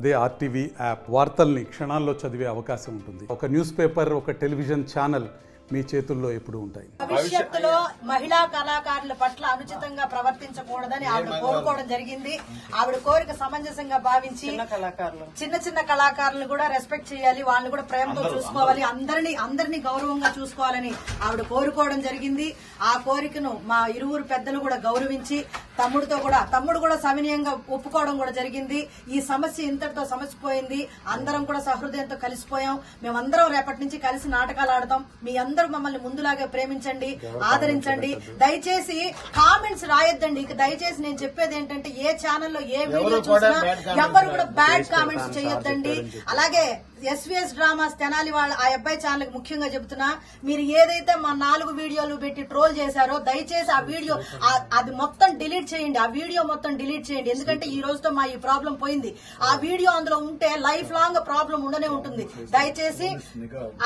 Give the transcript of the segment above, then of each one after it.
అదే RTV app వార్తల్ని క్షణాల్లో చదివే అవకాశం ఉంటుంది. ఒక న్యూస్ పేపర్, ఒక టెలివిజన్ ఛానల్ మీ చేతుల్లో ఎప్పుడు ఉంటాయి. భవిష్యత్తులో మహిళా కళాకారుల పట్ల అనుచితంగా ప్రవర్తించకూడదని ఆవిడ కోరుకోవడం జరిగింది. ఆవిడ కోరిక సమంజసంగా భావించి చిన్న చిన్న కళాకారులను కూడా రెస్పెక్ట్ చేయాలి, వాళ్ళని కూడా ప్రేమతో చూసుకోవాలి, అందరినీ గౌరవంగా చూసుకోవాలని ఆవిడ కోరుకోవడం జరిగింది. ఆ కోరికను మా ఇరువురు పెద్దలు కూడా గౌరవించి తమ్ముడు కూడా సవినయంగా ఒప్పుకోవడం కూడా జరిగింది. ఈ సమస్య ఇంతటితో సమస్యపోయింది. అందరం కూడా సహృదయంతో కలిసిపోయాం. మేమందరం రేపటి నుంచి కలిసి నాటకాలు ఆడతాం. మీ అందరూ మమ్మల్ని ముందులాగే ప్రేమించండి, ఆదరించండి. దయచేసి కామెంట్స్ రాయొద్దండి. ఇక దయచేసి నేను చెప్పేది ఏంటంటే, ఏ ఛానల్లో ఏ వీడియో చూసినా ఎవరు కూడా బ్యాడ్ కామెంట్స్ చేయొద్దండి. అలాగే ఎస్వీఎస్ డ్రామాస్ తెనాలి వాళ్ళ ఆ అబ్బాయి ఛానల్ ముఖ్యంగా చెబుతున్నా, మీరు ఏదైతే మా 4 వీడియోలు పెట్టి ట్రోల్ చేశారో దయచేసి ఆ వీడియో అది మొత్తం డిలీట్ చేయండి. ఆ వీడియో మొత్తం డిలీట్ చేయండి. ఎందుకంటే ఈ రోజుతో మా ఈ ప్రాబ్లం పోయింది. ఆ వీడియో అందులో ఉంటే లైఫ్ లాంగ్ ప్రాబ్లం ఉండనే ఉంటుంది. దయచేసి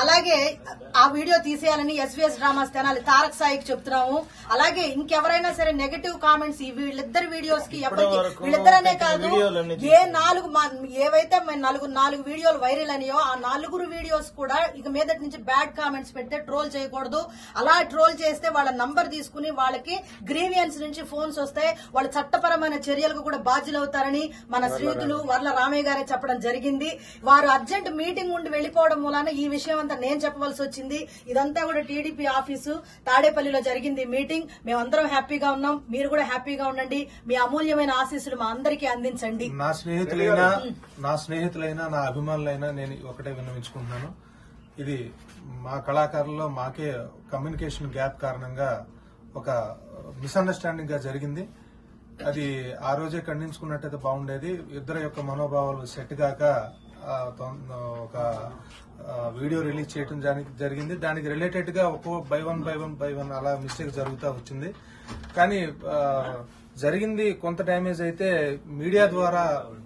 అలాగే ఆ వీడియో తీసేయాలని ఎస్వీఎస్ డ్రామాస్ తెనాలి తారక్ సాయికి చెప్తున్నాము. అలాగే ఇంకెవరైనా సరే నెగటివ్ కామెంట్స్ ఈ వీళ్ళిద్దరు వీడియోస్ కి వీళ్ళిద్దరనే కాదు, ఏవైతే 4 వీడియోలు వైరల్ అనియో ఆ 4 వీడియోస్ కూడా ఇక మీదటి నుంచి బ్యాడ్ కామెంట్స్ పెడితే ట్రోల్ చేయకూడదు. అలా ట్రోల్ చేస్తే వాళ్ళ నంబర్ తీసుకుని వాళ్ళకి గ్రీవియన్స్ నుంచి ఫోన్స్ వస్తాయి. వాళ్ళ చట్టపరమైన చర్యలకు కూడా బాధ్యులవుతారని మన శ్రీయుతులు వర్ల రామయ్య గారే చెప్పడం జరిగింది. వారు అర్జెంట్ మీటింగ్ ఉండి వెళ్లిపోవడం మూలాన ఈ విషయం అంతా నేను చెప్పవలసి వచ్చింది. ఇదంతా కూడా టీడీపీ ఆఫీసు తాడేపల్లిలో జరిగింది మీటింగ్. మేమందరం హ్యాపీగా ఉన్నాం. మీరు కూడా హ్యాపీగా ఉండండి. మీ అమూల్యమైన ఆశీస్సులు మా అందరికీ అందించండి. నా స్నేహితులైనా నా అభిమానులైనా నేను ఒకటే విన్నవించుకుంటున్నాను. ఇది మా కళాకారుల్లో మాకే కమ్యూనికేషన్ గ్యాప్ కారణంగా ఒక మిస్అండర్స్టాండింగ్ గా జరిగింది. అది ఆ రోజే ఖండించుకున్నట్టయితే బాగుండేది. ఇద్దరు యొక్క మనోభావాలు సెట్ గాక ఒక వీడియో రిలీజ్ చేయడం జరిగింది. దానికి రిలేటెడ్ గా బై వన్ అలా మిస్టేక్ జరుగుతూ వచ్చింది. కానీ జరిగింది కొంత డ్యామేజ్ అయితే మీడియా ద్వారా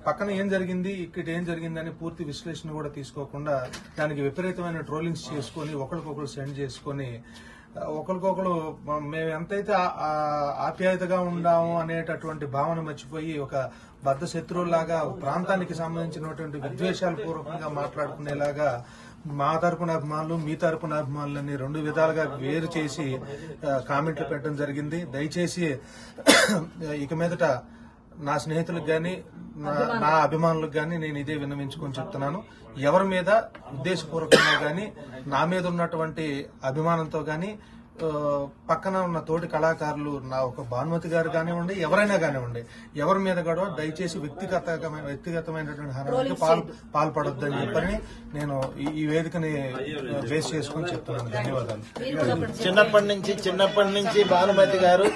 పక్కన ఏం జరిగింది, ఇక్కడ ఏం జరిగిందని పూర్తి విశ్లేషణ కూడా తీసుకోకుండా దానికి విపరీతమైన ట్రోలింగ్స్ చేసుకుని ఒకరికొకరు సెండ్ చేసుకుని ఒకరికొకరు మేము ఎంతైతే ఆప్యాయతగా ఉండాము అనేటటువంటి భావన మర్చిపోయి ఒక బద్ధ శత్రువులాగా ప్రాంతానికి సంబంధించినటువంటి విద్వేషాలు పూర్వకంగా మాట్లాడుకునేలాగా మా తరపున అభిమానులు మీ తరపున అభిమానులని 2 విధాలుగా వేరు చేసి కామెంట్లు పెట్టడం జరిగింది. దయచేసి ఇక మీదట నా స్నేహితులకు గాని నా అభిమానులకు గాని నేను ఇదే విన్నవించుకొని చెప్తున్నాను. ఎవరి మీద ఉద్దేశపూర్వకంగా గాని నా మీద ఉన్నటువంటి అభిమానంతో గాని పక్కన ఉన్న తోటి కళాకారులు నా ఒక భానుమతి గారు కానివ్వండి, ఎవరైనా కానివ్వండి, ఎవరి మీద కూడా దయచేసి వ్యక్తిగతమైనటువంటి హానికి పాల్పడొద్దని చెప్పని నేను ఈ వేదికని బేస్ చేసుకుని చెప్తున్నాను. ధన్యవాదాలు. చిన్నప్పటి నుంచి భానుమతి గారు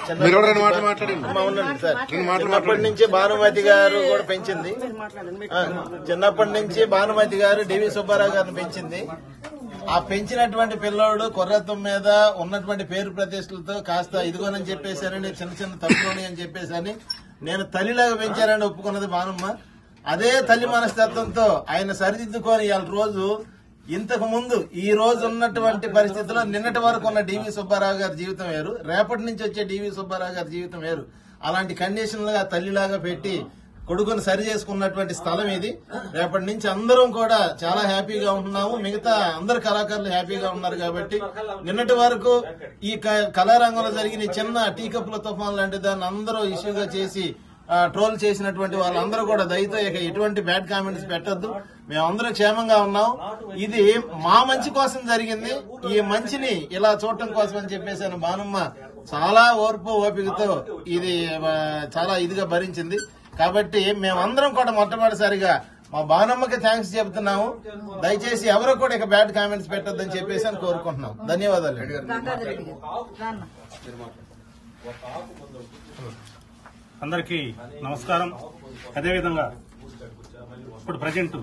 భానుమతి గారు కూడా పెంచింది. చిన్నప్పటి నుంచి భానుమతి గారు డివి సుబ్బారావు గారిని పెంచింది. ఆ పెంచినటువంటి పిల్లోడు కొర్రత్వం మీద ఉన్నటువంటి పేరు ప్రతిష్టలతో కాస్త ఇదిగోనని చెప్పేశారని చిన్న తప్పులోని అని చెప్పేసని నేను తల్లిలాగా పెంచారని ఒప్పుకున్నది బానమ్మ. అదే తల్లి మనస్తత్వంతో ఆయన సరిదిద్దుకొని ఇవాళ రోజు ఇంతకు ముందు ఈ రోజు ఉన్నటువంటి పరిస్థితుల్లో నిన్నటి వరకు ఉన్న డివి సుబ్బారావు గారి జీవితం వేరు, రేపటి నుంచి వచ్చే డివి సుబ్బారావు గారి జీవితం వేరు. అలాంటి కండిషన్లుగా తల్లిలాగా పెట్టి కొడుకుని సరి చేసుకున్నటువంటి స్థలం ఇది. రేపటి నుంచి అందరం కూడా చాలా హ్యాపీగా ఉంటున్నాము. మిగతా అందరు కళాకారులు హ్యాపీగా ఉన్నారు. కాబట్టి నిన్నటి వరకు ఈ కళారంగంలో జరిగిన చిన్న టీ కప్పుల తుఫాన్ లాంటి దాన్ని అందరూ ఇష్యూగా చేసి ట్రోల్ చేసినటువంటి వాళ్ళందరూ కూడా దయతో ఇక ఎటువంటి బ్యాడ్ కామెంట్స్ పెట్టొద్దు. మేమందరం క్షేమంగా ఉన్నాం. ఇది మా మంచి కోసం జరిగింది. ఈ మంచిని ఇలా చూడటం కోసం అని చెప్పేసి బానమ్మ చాలా ఓపికతో ఇది చాలా ఇదిగా భరించింది. కాబట్టి మేమందరం కూడా మొట్టమొదటిసారిగా మా బానమ్మకి థ్యాంక్స్ చెబుతున్నాము. దయచేసి ఎవరు కూడా ఇక బ్యాడ్ కామెంట్స్ పెట్టొద్దని చెప్పేసి అని కోరుకుంటున్నాం. ధన్యవాదాలు. అందరికీ నమస్కారం. అదేవిధంగా ఇప్పుడు ప్రజెంట్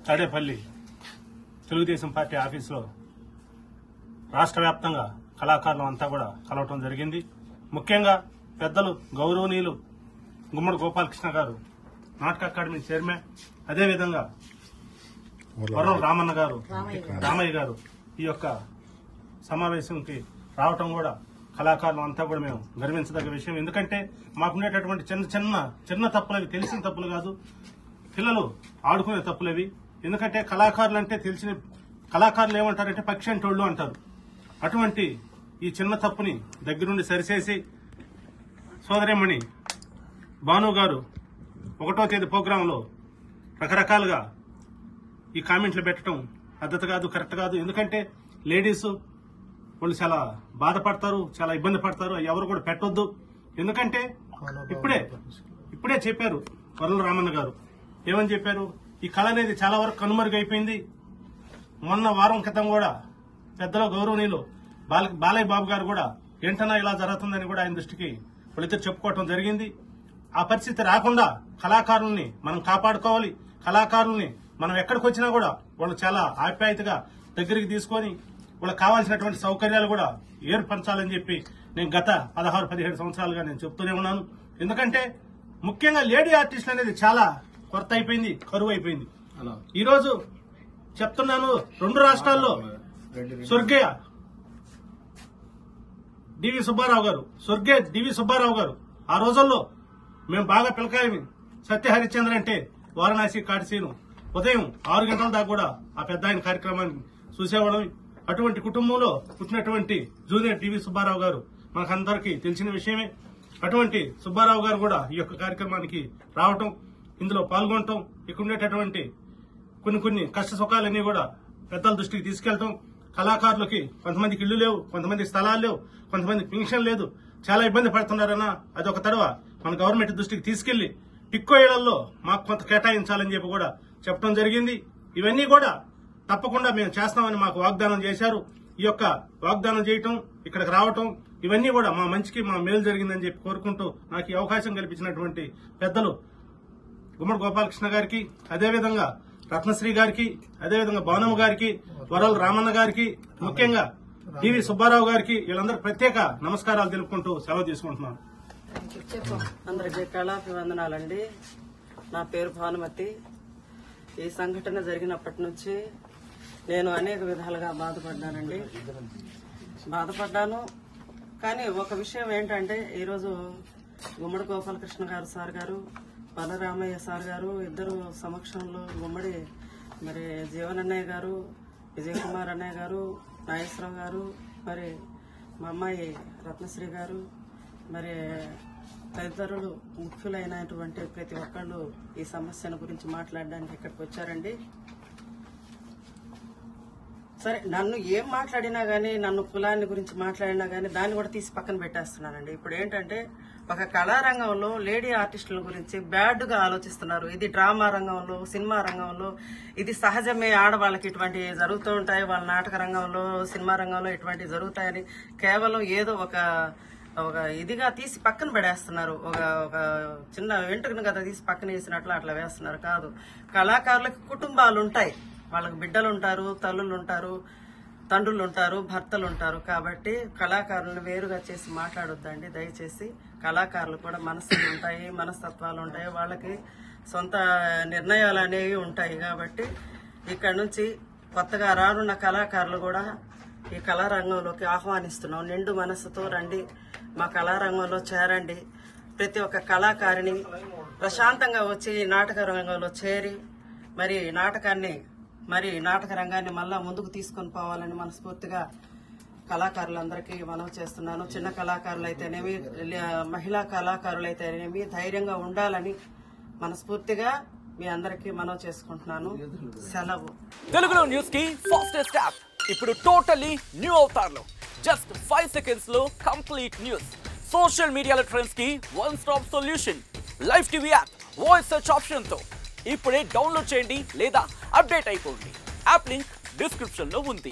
తాడేపల్లి తెలుగుదేశం పార్టీ ఆఫీసులో రాష్ట్ర వ్యాప్తంగా కళాకారులు అంతా కూడా కలవటం జరిగింది. ముఖ్యంగా పెద్దలు గౌరవనీయులు గుమ్మడి గోపాలకృష్ణ గారు, నాటక అకాడమీ చైర్మన్, అదేవిధంగా వరం రామయ్య గారు ఈ యొక్క సమావేశంకి రావటం కూడా కళాకారులు అంతా కూడా మేము గర్వించదగ్గ విషయం. ఎందుకంటే మాకునేటటువంటి చిన్న తప్పులు, అవి తెలిసిన తప్పులు కాదు. పిల్లలు ఆడుకునే తప్పులేవి. ఎందుకంటే కళాకారులు అంటే తెలిసిన కళాకారులు ఏమంటారంటే పక్షి అంటోళ్ళు అంటారు. అటువంటి ఈ చిన్న తప్పుని దగ్గరుండి సరిచేసి సోదరిమణి భాను గారు 1వ తేదీ ప్రోగ్రాంలో రకరకాలుగా ఈ కామెంట్లు పెట్టడం పద్ధతి కాదు, కరెక్ట్ కాదు. ఎందుకంటే లేడీస్ వాళ్ళు చాలా బాధపడతారు, చాలా ఇబ్బంది పడతారు. ఎవరు కూడా పెట్టొద్దు. ఎందుకంటే ఇప్పుడే చెప్పారు వరల రామన్న గారు. ఏమని చెప్పారు? ఈ కళ అనేది చాలా వరకు కనుమరుగైపోయింది. మొన్న వారం క్రితం కూడా పెద్దల గౌరవనీయులు బాలయ్య బాబు గారు కూడా ఏంటన్నా ఇలా జరుగుతుందని కూడా ఆయన దృష్టికి వాళ్ళిద్దరు చెప్పుకోవటం జరిగింది. ఆ పరిస్థితి రాకుండా కళాకారుల్ని మనం కాపాడుకోవాలి. కళాకారుల్ని మనం ఎక్కడికి వచ్చినా కూడా వాళ్ళు చాలా ఆప్యాయతగా దగ్గరికి తీసుకొని వాళ్ళకి కావాల్సినటువంటి సౌకర్యాలు కూడా ఏర్పరచాలని చెప్పి నేను గత 16-17 సంవత్సరాలుగా నేను చెప్తూనే ఉన్నాను. ఎందుకంటే ముఖ్యంగా లేడీ ఆర్టిస్టులు అనేది చాలా కొరత అయిపోయింది, కరువు అయిపోయింది. ఈ రోజు చెప్తున్నాను, 2 రాష్ట్రాల్లో స్వర్గీయ డివి సుబ్బారావు గారు ఆ రోజుల్లో మేము బాగా పిలకాయమి. సత్య హరిశ్చంద్ర అంటే వారణాసి కాటిసీను ఉదయం 6 గంటల దాకా కూడా ఆ పెద్ద ఆయన కార్యక్రమాన్ని చూసేవాళ్ళం. అటువంటి కుటుంబంలో పుట్టినటువంటి జూనియర్ డివి సుబ్బారావు గారు మనకందరికీ తెలిసిన విషయమే. అటువంటి సుబ్బారావు గారు కూడా ఈ యొక్క కార్యక్రమానికి రావటం, ఇందులో పాల్గొనటం, ఇక్కడ ఉండేటటువంటి కొన్ని కష్ట సుఖాలన్నీ కూడా పెద్దల దృష్టికి తీసుకెళ్తాం. కళాకారులకి కొంతమందికి ఇళ్లు లేవు, కొంతమంది స్థలాలు లేవు, కొంతమంది పెన్షన్ లేదు, చాలా ఇబ్బంది పడుతున్నారన్న అదొక తడవ మన గవర్నమెంట్ దృష్టికి తీసుకెళ్లి టిక్కో ఇళ్లలో మాకు కొంత కేటాయించాలని చెప్పి కూడా చెప్పడం జరిగింది. ఇవన్నీ కూడా తప్పకుండా మేము చేస్తామని మాకు వాగ్దానం చేశారు. ఈ యొక్క వాగ్దానం చేయటం, ఇక్కడికి రావటం, ఇవన్నీ కూడా మా మంచికి మా మేలు జరిగిందని చెప్పి కోరుకుంటూ నాకు ఈ అవకాశం కల్పించినటువంటి పెద్దలు గుమ్మడి గోపాలకృష్ణ గారికి, అదేవిధంగా రత్నశ్రీ గారికి, అదేవిధంగా భానమ్మ గారికి, వరల రామన్న గారికి, ముఖ్యంగా డివి సుబ్బారావు గారికి, వీళ్ళందరికీ ప్రత్యేక నమస్కారాలు తెలుపుకుంటూ సెలవు తీసుకుంటున్నాను. అందరికీ కళాభివందనాలండి. నా పేరు భానుమతి. ఈ సంఘటన జరిగినప్పటి నుంచి నేను అనేక విధాలుగా బాధపడ్డాను. కానీ ఒక విషయం ఏంటంటే, ఈరోజు గుమ్మడి గోపాలకృష్ణ గారు సార్ గారు, బలరామయ్య సార్ గారు ఇద్దరు సమక్షంలో గుమ్మడి మరి జీవనన్నయ్య గారు, విజయ్ కుమార్ అన్నయ్య గారు, నాగేశ్వరరావు గారు, మరి మా అమ్మాయి రత్నశ్రీ గారు, మరి తదితరులు ముఖ్యులైనటువంటి ప్రతి ఒక్కళ్ళు ఈ సమస్యను గురించి మాట్లాడడానికి ఇక్కడికి వచ్చారండి. సరే, నన్ను ఏం మాట్లాడినా గానీ, నన్ను కులాన్ని గురించి మాట్లాడినా గానీ దాన్ని కూడా తీసి పక్కన పెట్టేస్తున్నానండి. ఇప్పుడు ఏంటంటే, ఒక కళారంగంలో లేడీ ఆర్టిస్టుల గురించి బ్యాడ్ గా ఆలోచిస్తున్నారు. ఇది డ్రామా రంగంలో, సినిమా రంగంలో ఇది సహజమే. ఆడవాళ్ళకి ఇటువంటి జరుగుతూ ఉంటాయి, వాళ్ళ నాటక రంగంలో, సినిమా రంగంలో ఇటువంటివి జరుగుతాయని కేవలం ఏదో ఒక ఇదిగా తీసి పక్కన పడేస్తున్నారు. ఒక చిన్న వెంట్రుకను కదా తీసి పక్కన వేసినట్లు అట్లా వేస్తున్నారు. కాదు, కళాకారులకు కుటుంబాలు ఉంటాయి, వాళ్ళకి బిడ్డలు ఉంటారు, తల్లులు ఉంటారు, తండ్రులు ఉంటారు, భర్తలు ఉంటారు. కాబట్టి కళాకారులను వేరుగా చేసి మాట్లాడొద్దండి దయచేసి. కళాకారులు కూడా మనసులు ఉంటాయి, మనస్తత్వాలు ఉంటాయి, వాళ్ళకి సొంత నిర్ణయాలు అనేవి ఉంటాయి. కాబట్టి ఇక్కడ నుంచి కొత్తగా రానున్న కళాకారులు కూడా ఈ కళారంగంలోకి ఆహ్వానిస్తున్నాం. నిండు మనస్సుతో రండి, మా కళారంగంలో చేరండి. ప్రతి ఒక్క కళాకారిని ప్రశాంతంగా వచ్చి నాటక రంగంలో చేరి మరి నాటక రంగాన్ని మళ్ళా ముందుకు తీసుకొని పోవాలని మనస్ఫూర్తిగా కళాకారులందరికీ మనవి చేస్తున్నాను. చిన్న కళాకారులైతేనేమి, మహిళా కళాకారులైతేనేమి ధైర్యంగా ఉండాలని మనస్ఫూర్తిగా మీ అందరికీ మనవి చేసుకుంటున్నాను. సెలవు. తెలుగులో న్యూస్ కి ఫాస్టెస్ట్ యాప్ ఇప్పుడు టోటలీ న్యూ అవతార్లో జస్ట్ 5 seconds లో కంప్లీట్ న్యూస్. సోషల్ మీడియాలో ట్రెండ్స్ కి one stop solution. Live TV app voice search option తో ఇప్పుడే డౌన్లోడ్ చేయండి లేదా అప్డేట్ అయిపోండి. యాప్ లింక్ డిస్క్రిప్షన్ లో ఉంది.